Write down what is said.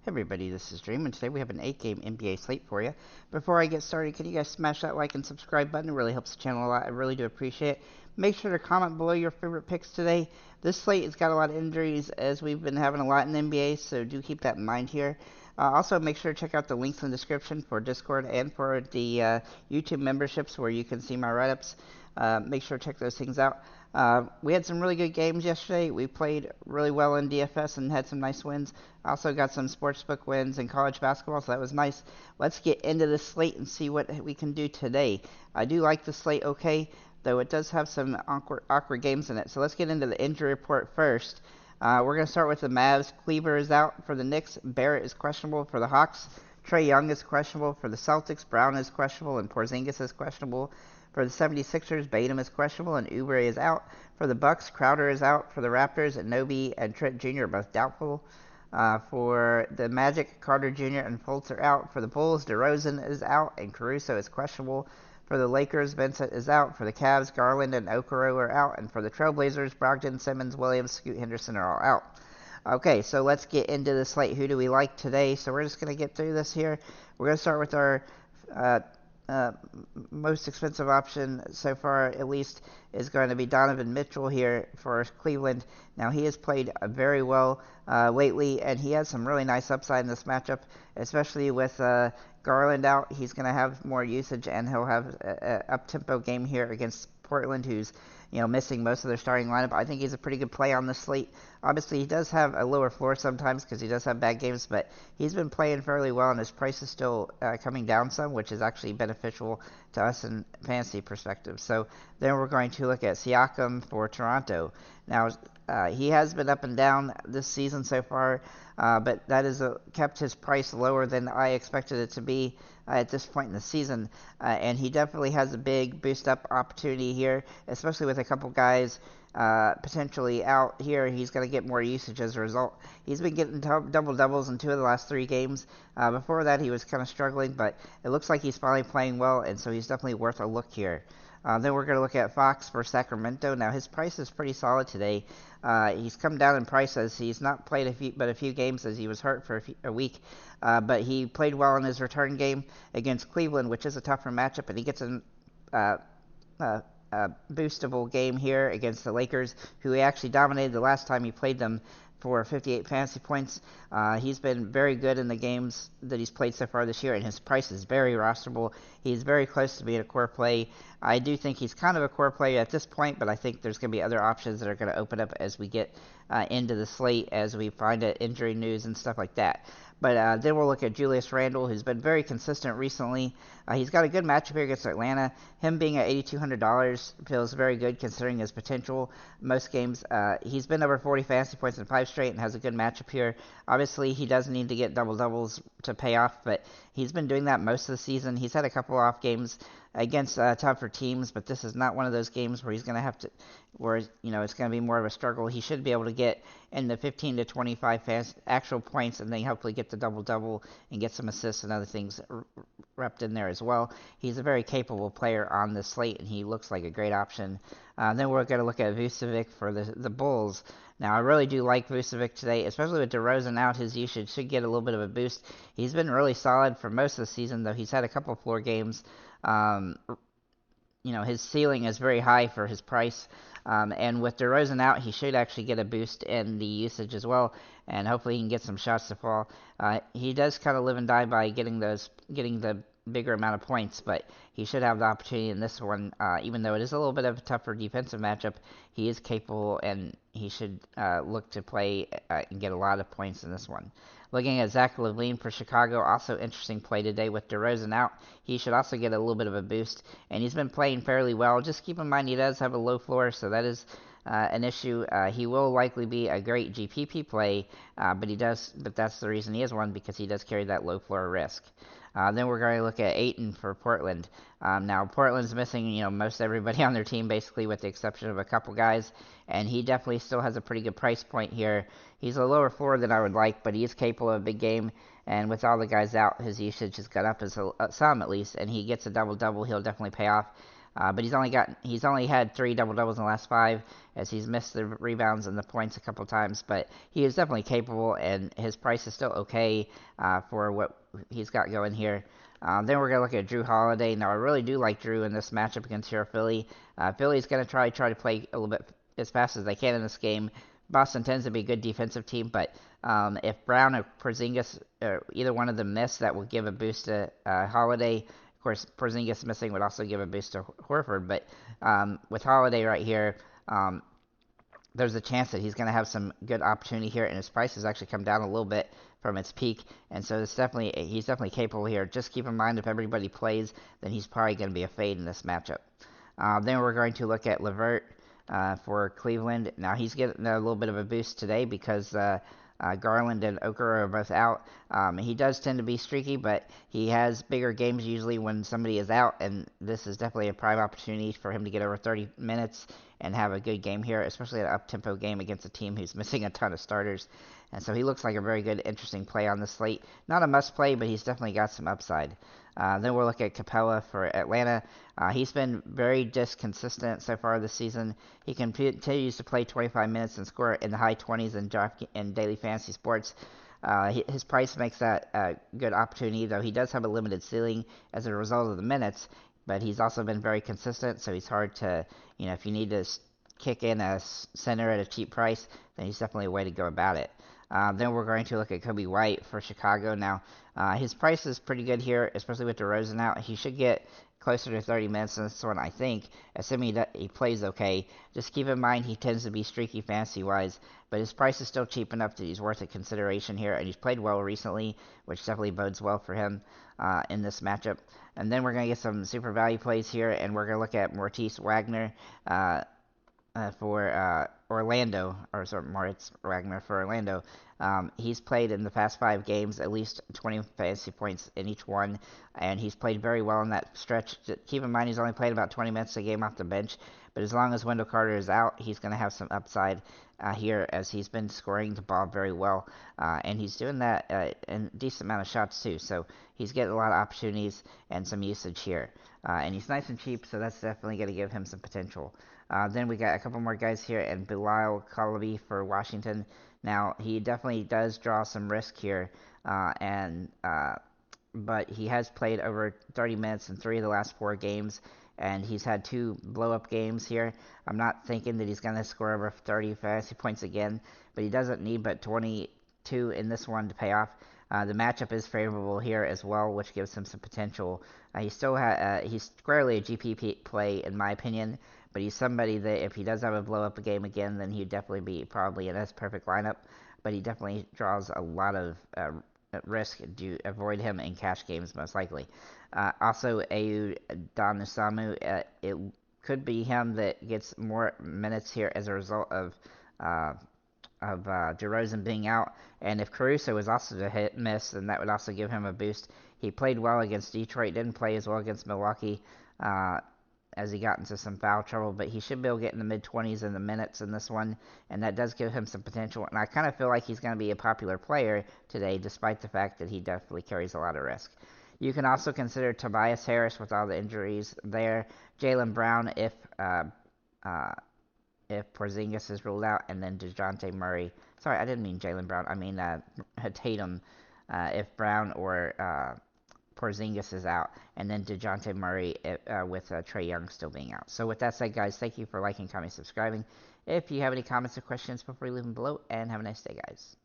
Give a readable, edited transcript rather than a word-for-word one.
Hey everybody, this is Dream, and today we have an 8-game NBA slate for you. Before I get started, can you guys smash that like and subscribe button? It really helps the channel a lot. I really do appreciate it. Make sure to comment below your favorite picks today. This slate has got a lot of injuries as we've been having a lot in the NBA, so do keep that in mind here. Also, make sure to check out the links in the description for Discord and for the YouTube memberships where you can see my write-ups. Make sure to check those things out. We had some really good games yesterday. We played really well in DFS and had some nice wins. Also got some sportsbook wins in college basketball, so that was nice. Let's get into the slate and see what we can do today. I do like the slate okay, though it does have some awkward games in it. So let's get into the injury report first. We're going to start with the Mavs. Cleaver is out for the Knicks. Barrett is questionable for the Hawks. Trae Young is questionable for the Celtics. Brown is questionable, and Porzingis is questionable. For the 76ers, Batum is questionable, and Oubre is out. For the Bucks, Crowder is out. For the Raptors, Anobi and Trent Jr. are both doubtful. For the Magic, Carter Jr. and Fultz are out. For the Bulls, DeRozan is out, and Caruso is questionable. For the Lakers, Vincent is out. For the Cavs, Garland and Okoro are out. And for the Trailblazers, Brogdon, Simmons, Williams, Scoot Henderson are all out. Okay, so let's get into the slate. Who do we like today? So we're just going to get through this here. We're going to start with our most expensive option so far, at least, is going to be Donovan Mitchell here for Cleveland. Now, he has played very well lately, and he has some really nice upside in this matchup, especially with Garland out. He's going to have more usage, and he'll have an up-tempo game here against Portland, who's missing most of their starting lineup. I think he's a pretty good play on the slate. Obviously, he does have a lower floor sometimes because he does have bad games, but he's been playing fairly well, and his price is still coming down some, which is actually beneficial to us in fantasy perspective. So then we're going to look at Siakam for Toronto. Now, he has been up and down this season so far, but that has kept his price lower than I expected it to be at this point in the season, and he definitely has a big boost-up opportunity here, especially with a couple guys potentially out here. He's going to get more usage as a result. He's been getting double-doubles in 2 of the last 3 games. Before that, he was kind of struggling, but it looks like he's finally playing well, and so he's definitely worth a look here. Then we're going to look at Fox for Sacramento. Now, his price is pretty solid today. He's come down in price as he's not played a few games as he was hurt for a week. But he played well in his return game against Cleveland, which is a tougher matchup, and he gets a boostable game here against the Lakers, who he actually dominated the last time he played them for 58 fantasy points. He's been very good in the games that he's played so far this year, and his price is very rosterable. He's very close to being a core play. I do think he's kind of a core player at this point, but I think there's going to be other options that are going to open up as we get into the slate, as we find injury news and stuff like that. But then we'll look at Julius Randle, who's been very consistent recently. He's got a good matchup here against Atlanta. Him being at $8,200 feels very good considering his potential. Most games, he's been over 40 fantasy points in 5 straight and has a good matchup here. Obviously, he does need to get double-doubles to pay off, but he's been doing that most of the season. He's had a couple off games against tougher teams, but this is not one of those games where he's going to have to, where it's going to be more of a struggle. He should be able to get in the 15 to 25 actual points, and then hopefully get the double-double and get some assists and other things repped in there as well. He's a very capable player on the slate, and he looks like a great option. Then we're going to look at Vucevic for the Bulls. Now, I really do like Vucevic today, especially with DeRozan out. His usage should get a little bit of a boost. He's been really solid for most of the season, though he's had a couple of floor games. His ceiling is very high for his price. And with DeRozan out, he should actually get a boost in the usage as well, and hopefully he can get some shots to fall. He does kind of live and die by getting the bigger amount of points, but he should have the opportunity in this one. Even though it is a little bit of a tougher defensive matchup, he is capable, and he should look to play and get a lot of points in this one. Looking at Zach LaVine for Chicago, also interesting play today with DeRozan out. He should also get a little bit of a boost, and he's been playing fairly well. Just keep in mind he does have a low floor, so that is an issue. He will likely be a great GPP play, but that's the reason he is one, because he does carry that low floor risk. Then we're going to look at Ayton for Portland. Now, Portland's missing, most everybody on their team, basically, with the exception of a couple guys, and he definitely still has a pretty good price point here. He's a lower floor than I would like, but he is capable of a big game, and with all the guys out, his usage has gone up some at least, and he gets a double-double. He'll definitely pay off. But he's only had 3 double doubles in the last 5, as he's missed the rebounds and the points a couple times. But he is definitely capable, and his price is still okay for what he's got going here. Then we're going to look at Drew Holiday. Now, I really do like Drew in this matchup against your Philly. Philly's going to try to play a little bit as fast as they can in this game. Boston tends to be a good defensive team, but if Brown or Porzingis, either one of them miss, that will give a boost to Holiday. Of course, Porzingis missing would also give a boost to Horford, but with Holiday right here, there's a chance that he's going to have some good opportunity here, and his price has actually come down a little bit from its peak, and so he's definitely capable here. Just keep in mind, if everybody plays, then he's probably going to be a fade in this matchup. Then we're going to look at LeVert for Cleveland. Now he's getting a little bit of a boost today because Garland and Okoro are both out. He does tend to be streaky, but he has bigger games usually when somebody is out, and this is definitely a prime opportunity for him to get over 30 minutes and have a good game here, especially an up-tempo game against a team who's missing a ton of starters. And so he looks like a very good, interesting play on the slate. Not a must-play, but he's definitely got some upside. Then we'll look at Capella for Atlanta. He's been very consistent so far this season. He continues to play 25 minutes and score in the high 20s in daily fantasy sports. His price makes that a good opportunity, though he does have a limited ceiling as a result of the minutes, but he's also been very consistent, so he's hard to, if you need to kick in a center at a cheap price, then he's definitely a way to go about it. Then we're going to look at Kobe White for Chicago. Now, his price is pretty good here, especially with DeRozan out. He should get closer to 30 minutes in this one, I think, assuming that he plays okay. Just keep in mind he tends to be streaky fantasy-wise, but his price is still cheap enough that he's worth a consideration here, and he's played well recently, which definitely bodes well for him in this matchup. And then we're going to get some super value plays here, and we're going to look at Moritz Wagner for Orlando, or sorry, Moritz Wagner for Orlando. He's played in the past 5 games at least 20 fantasy points in each one, and he's played very well in that stretch. Keep in mind he's only played about 20 minutes a game off the bench, but as long as Wendell Carter is out, he's going to have some upside here, as he's been scoring the ball very well, and he's doing that in a decent amount of shots too, so he's getting a lot of opportunities and some usage here. And he's nice and cheap, so that's definitely going to give him some potential. Then we got a couple more guys here, and Bilal Calabi for Washington. Now, he definitely does draw some risk here, but he has played over 30 minutes in 3 of the last 4 games, and he's had 2 blow-up games here. I'm not thinking that he's going to score over 30 fantasy points again, but he doesn't need but 22 in this one to pay off. The matchup is favorable here as well, which gives him some potential. He's squarely a GPP play, in my opinion, but he's somebody that if he does have a blow-up game again, then he'd definitely be probably in his perfect lineup, but he definitely draws a lot of risk to avoid him in cash games, most likely. Also, Ayu Donasamu, it could be him that gets more minutes here as a result of DeRozan being out, and if Caruso is also to miss, then that would also give him a boost. He played well against Detroit, didn't play as well against Milwaukee, as he got into some foul trouble, but he should be able to get in the mid-20s in the minutes in this one, and that does give him some potential, and I kind of feel like he's going to be a popular player today, despite the fact that he definitely carries a lot of risk. You can also consider Tobias Harris with all the injuries there, Jaylen Brown if Porzingis is ruled out, and then DeJounte Murray. Sorry, I didn't mean Jaylen Brown. I mean Tatum if Brown or Porzingis is out, and then DeJounte Murray with Trae Young still being out. So with that said, guys, thank you for liking, commenting, subscribing. If you have any comments or questions, feel free to leave them below, and have a nice day, guys.